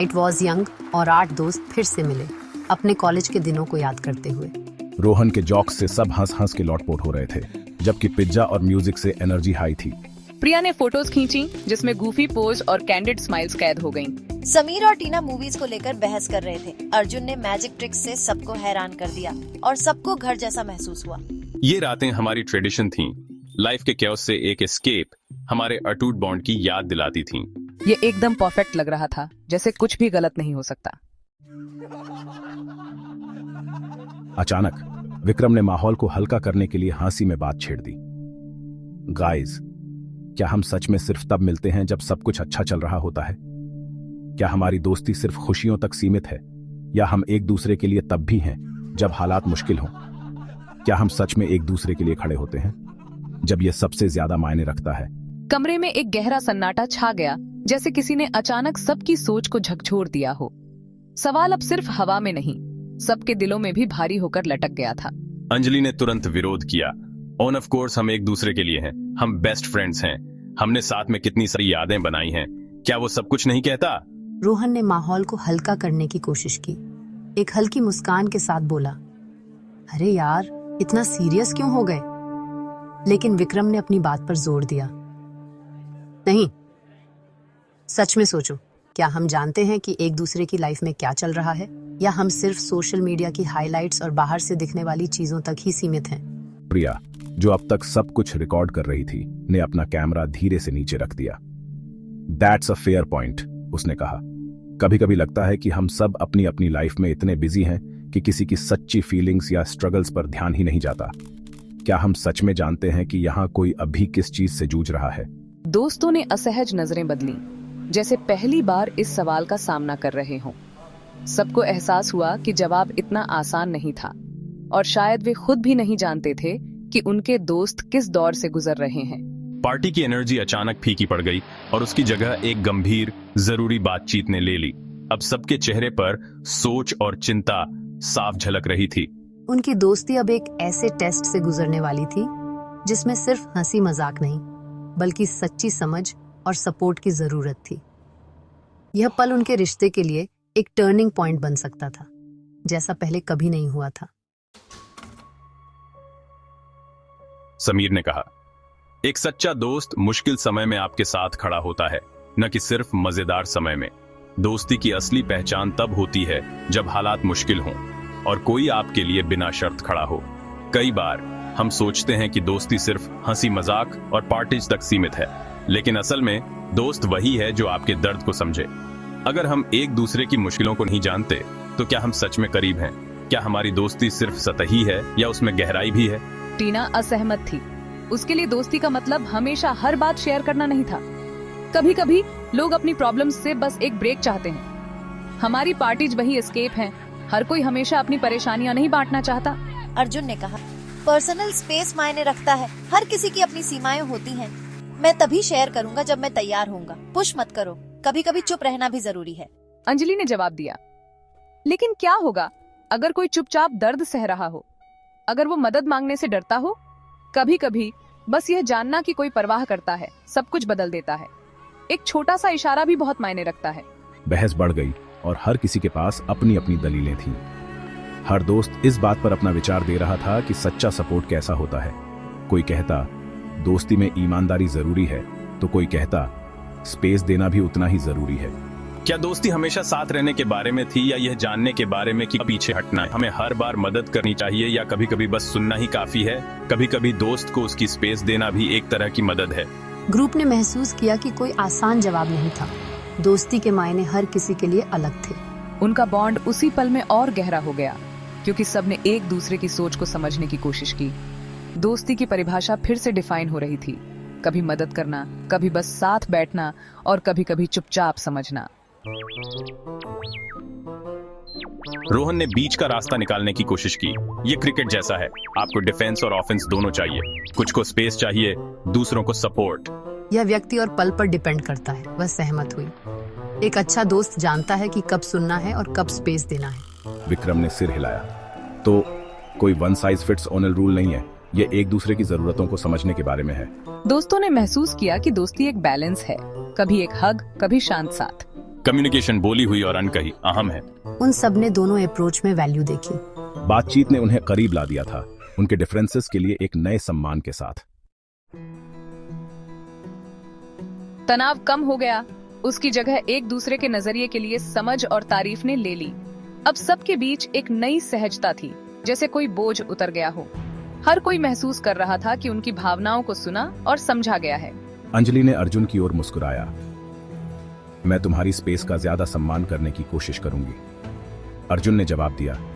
It was young और 8 दोस्त फिर से मिले, अपने कॉलेज के दिनों को याद करते हुए। रोहन के जॉक्स से सब हंस हंस के लौटपोट हो रहे थे, जबकि पिज्जा और म्यूजिक से एनर्जी हाई थी। प्रिया ने फोटोज खींची जिसमें गूफी पोज और कैंडिड स्माइल्स कैद हो गईं। समीर और टीना मूवीज को लेकर बहस कर रहे थे। अर्जुन ने मैजिक ट्रिक्स से सबको हैरान कर दिया और सबको घर जैसा महसूस हुआ। ये रातें हमारी ट्रेडिशन थीं। लाइफ के कैओस से एक एस्केप, हमारे अटूट बॉन्ड की याद दिलाती थीं। ये एकदम परफेक्ट लग रहा था, जैसे कुछ भी गलत नहीं हो सकता। अचानक विक्रम ने माहौल को हल्का करने के लिए हंसी में बात छेड़ दी। गाइस, क्या हम सच में सिर्फ तब मिलते हैं जब सब कुछ अच्छा चल रहा होता है? क्या हमारी दोस्ती सिर्फ खुशियों तक सीमित है, या हम एक दूसरे के लिए तब भी हैं जब हालात मुश्किल हों? क्या हम सच में एक दूसरे के लिए खड़े होते हैं जब यह सबसे ज्यादा मायने रखता है? कमरे में एक गहरा सन्नाटा छा गया, जैसे किसी ने अचानक सबकी सोच को झकझोर दिया हो। सवाल अब सिर्फ हवा में नहीं, सबके दिलों में भी भारी होकर लटक गया था। अंजलि ने तुरंत विरोध किया। ऑन ऑफ कोर्स हम एक दूसरे के लिए हैं, हम बेस्ट फ्रेंड्स हैं, हमने साथ में कितनी सारी यादें बनाई हैं, क्या वो सब कुछ नहीं कहता? रोहन ने माहौल को हल्का करने की कोशिश की, एक हल्की मुस्कान के साथ बोला, अरे यार, इतना सीरियस क्यों हो गए? लेकिन विक्रम ने अपनी बात पर जोर दिया, नहीं, सच में सोचो, क्या हम जानते हैं कि एक दूसरे की लाइफ में क्या चल रहा है, या हम सिर्फ सोशल मीडिया की हाइलाइट्स और बाहर से दिखने वाली चीजों तक ही सीमित हैं? प्रिया, जो अब तक सब कुछ रिकॉर्ड कर रही थी, ने अपना कैमरा धीरे से नीचे रख दिया। दैट्स अ फेयर पॉइंट, उसने कहा। कभी कभी लगता है कि हम सब अपनी अपनी लाइफ में इतने बिजी हैं कि किसी की सच्ची फीलिंग्स या स्ट्रगल्स पर ध्यान ही नहीं जाता। क्या हम सच में जानते हैं कि यहाँ कोई अभी किस चीज से जूझ रहा है? दोस्तों ने असहज नजरें बदली, जैसे पहली बार इस सवाल का सामना कर रहे हों। सबको एहसास हुआ कि जवाब इतना आसान नहीं था, और शायद वे खुद भी नहीं जानते थे कि उनके दोस्त किस दौर से गुजर रहे हैं। पार्टी की एनर्जी अचानक फीकी पड़ गई और उसकी जगह एक गंभीर, जरूरी बातचीत ने ले ली। अब सबके चेहरे पर सोच और चिंता साफ झलक रही थी। उनकी दोस्ती अब एक ऐसे टेस्ट से गुजरने वाली थी जिसमें सिर्फ हंसी मजाक नहीं, बल्कि सच्ची समझ और सपोर्ट की जरूरत थी। यह पल उनके रिश्ते के लिए एक टर्निंग पॉइंट बन सकता था, जैसा पहले कभी नहीं हुआ था। समीर ने कहा, एक सच्चा दोस्त मुश्किल समय में आपके साथ खड़ा होता है, न कि सिर्फ मजेदार समय में। दोस्ती की असली पहचान तब होती है जब हालात मुश्किल हों और कोई आपके लिए बिना शर्त खड़ा हो। कई बार हम सोचते हैं कि दोस्ती सिर्फ हंसी मजाक और पार्टीज तक सीमित है, लेकिन असल में दोस्त वही है जो आपके दर्द को समझे। अगर हम एक दूसरे की मुश्किलों को नहीं जानते, तो क्या हम सच में करीब हैं? क्या हमारी दोस्ती सिर्फ सतही है या उसमें गहराई भी है? टीना असहमत थी। उसके लिए दोस्ती का मतलब हमेशा हर बात शेयर करना नहीं था। कभी कभी लोग अपनी प्रॉब्लम्स से बस एक ब्रेक चाहते हैं। हमारी पार्टीज वही एस्केप हैं। हर कोई हमेशा अपनी परेशानियां नहीं बांटना चाहता। अर्जुन ने कहा, पर्सनल स्पेस मायने रखता है, हर किसी की अपनी सीमाएं होती हैं। मैं तभी शेयर करूंगा जब मैं तैयार होऊंगा। पुश मत करो, कभी कभी चुप रहना भी जरूरी है। अंजलि ने जवाब दिया, लेकिन क्या होगा अगर कोई चुपचाप दर्द सह रहा हो, अगर वो मदद मांगने से डरता हो? कभी कभी बस यह जानना कि कोई परवाह करता है सब कुछ बदल देता है। एक छोटा सा इशारा भी बहुत मायने रखता है। बहस बढ़ गई और हर किसी के पास अपनी अपनी दलीलें थीं। हर दोस्त इस बात पर अपना विचार दे रहा था कि सच्चा सपोर्ट कैसा होता है। कोई कहता दोस्ती में ईमानदारी जरूरी है, तो कोई कहता स्पेस देना भी उतना ही जरूरी है। क्या दोस्ती हमेशा साथ रहने के बारे में थी, या यह जानने के बारे में कि पीछे हटना है? हमें हर बार मदद करनी चाहिए, या कभी कभी बस सुनना ही काफी है? कभी कभी दोस्त को उसकी स्पेस देना भी एक तरह की मदद है। ग्रुप ने महसूस किया कि कोई आसान जवाब नहीं था। दोस्ती के मायने हर किसी के लिए अलग थे। उनका बॉन्ड उसी पल में और गहरा हो गया, क्योंकि सबने एक दूसरे की सोच को समझने की कोशिश की। दोस्ती की परिभाषा फिर से डिफाइन हो रही थी। कभी मदद करना, कभी बस साथ बैठना, और कभी कभी चुपचाप समझना। रोहन ने बीच का रास्ता निकालने की कोशिश की। ये क्रिकेट जैसा है, आपको डिफेंस और ऑफेंस दोनों चाहिए। कुछ को स्पेस चाहिए, दूसरों को सपोर्ट। यह व्यक्ति और पल पर डिपेंड करता है। वह सहमत हुई। एक अच्छा दोस्त जानता है कि कब सुनना है और कब स्पेस देना है। विक्रम ने सिर हिलाया। तो कोई one size fits all rule नहीं है, ये एक दूसरे की जरूरतों को समझने के बारे में है। दोस्तों ने महसूस किया कि दोस्ती एक बैलेंस है, कभी एक हग, कभी शांत साथ। कम्युनिकेशन बोली हुई और अनकही अहम है। उन सब ने दोनों अप्रोच में वैल्यू देखी। बातचीत ने उन्हें करीब ला दिया था, उनके डिफरेंसेस के लिए एक नए सम्मान के साथ। तनाव कम हो गया, उसकी जगह एक दूसरे के नजरिए के लिए समझ और तारीफ ने ले ली। अब सबके बीच एक नई सहजता थी, जैसे कोई बोझ उतर गया हो। हर कोई महसूस कर रहा था कि उनकी भावनाओं को सुना और समझा गया है। अंजलि ने अर्जुन की ओर मुस्कुराया। मैं तुम्हारी स्पेस का ज्यादा सम्मान करने की कोशिश करूंगी, अर्जुन ने जवाब दिया।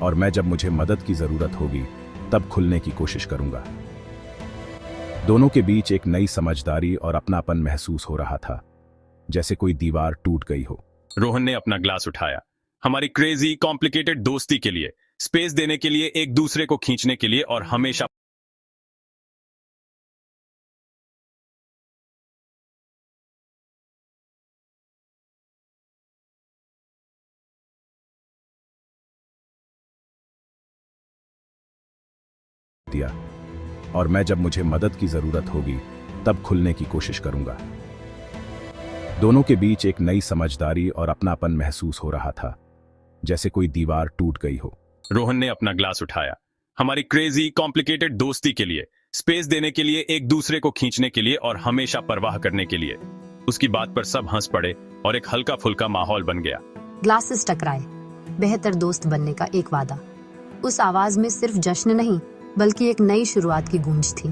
और मैं जब मुझे मदद की जरूरत होगी तब खुलने की कोशिश करूंगा। दोनों के बीच एक नई समझदारी और अपनापन महसूस हो रहा था, जैसे कोई दीवार टूट गई हो। रोहन ने अपना ग्लास उठाया। हमारी क्रेजी कॉम्प्लिकेटेड दोस्ती के लिए, स्पेस देने के लिए, एक दूसरे को खींचने के लिए और हमेशा दिया। और मैं जब मुझे मदद की जरूरत होगी तब खुलने की कोशिश करूंगा। दोनों के बीच एक नई समझदारी और अपनापन महसूस हो रहा था, जैसे कोई दीवार टूट गई हो। रोहन ने अपना ग्लास उठाया। हमारी क्रेजी कॉम्प्लिकेटेड दोस्ती के लिए, स्पेस देने के लिए, एक दूसरे को खींचने के लिए और हमेशा परवाह करने के लिए। उसकी बात पर सब हंस पड़े और एक हल्का फुल्का माहौल बन गया। ग्लासेस टकराए, बेहतर दोस्त बनने का एक वादा। उस आवाज में सिर्फ जश्न नहीं, बल्कि एक नई शुरुआत की गूंज थी।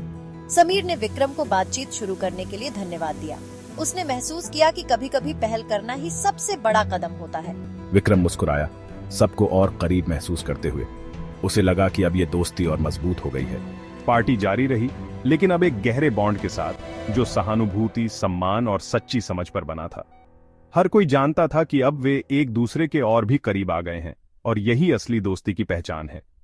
समीर ने विक्रम को बातचीत शुरू करने के लिए धन्यवाद दिया। उसने महसूस किया कि कभी-कभी पहल करना ही सबसे बड़ा कदम होता है। विक्रम मुस्कुराया, सबको और करीब महसूस करते हुए। उसे लगा कि अब ये दोस्ती और मजबूत हो गई है। पार्टी जारी रही, लेकिन अब एक गहरे बॉन्ड के साथ, जो सहानुभूति, सम्मान और सच्ची समझ पर बना था। हर कोई जानता था कि अब वे एक दूसरे के और भी करीब आ गए हैं, और यही असली दोस्ती की पहचान है।